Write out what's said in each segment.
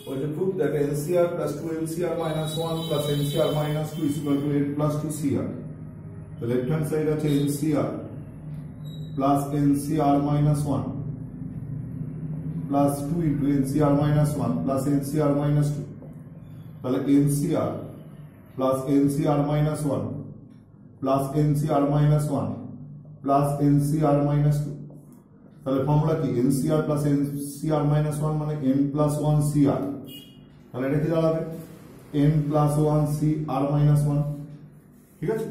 or to prove that NCR plus 2NCR minus 1 plus NCR minus 2 is equal to 8 plus 2CR. The left hand side আছে NCR plus NCR minus 1 plus 2 into NCR minus 1 plus NCR minus 2. তাহলে NCR plus NCR minus 1 plus NCR minus 1 plus NCR minus 2. তাহলে formula কি NCR plus NCR minus 1 মানে n plus 1 CR. তাহলে এটা কি দাঁড়াবে n plus 1 CR minus 1. ঠিক আছে,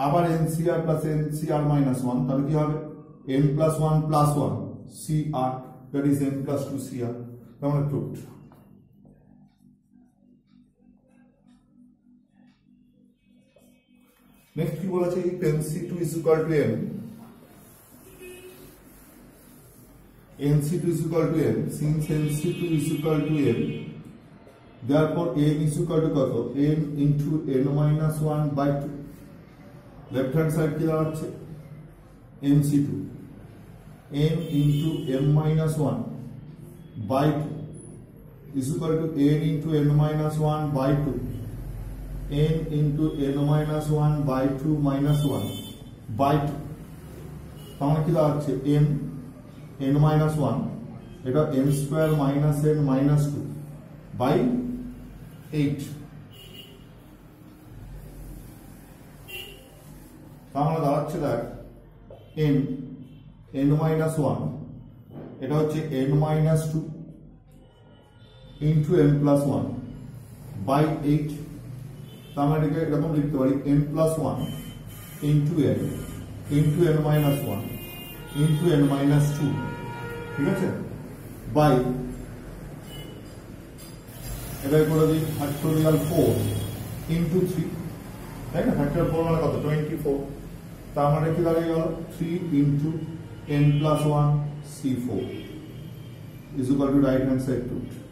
আবার NCR plus NCR minus 1 তাহলে কি হবে n plus 1 plus 1 CR, that is n plus 2 CR. তাহলে proved. Next কি বলেছে if NC2 is equal to n, NC2 is equal to n, since NC2 is equal to n, therefore n is equal to কত n into n minus 1 by 2. left hand side কি দাঁড়াচ্ছে NC2 n into n minus 1 by 2 is equal to n into n minus 1 by 2, n into n minus 1 by 2 minus 1 by 2. তাহলে কি দাঁড়াচ্ছে n n minus 1, এটা n square minus n minus 2 by 8. তাহলে দাঁড়াচ্ছে দেখ n n minus 1, এটা হচ্ছে n minus 2 into n plus 1 by 8. তাহলে এটাকে এরকম লিখতে পারি n plus 1 into n minus 1 into n minus 2, ঠিক আছে, by এটা করে দিই ফ্যাক্টোরিয়াল 4 into 3, তাই না, ফ্যাক্টোরিয়াল 4 মানে কত 24. তার মানে কি দাঁড়িয়ে গেল 3 into n plus 1 C4 is equal to right hand side 2.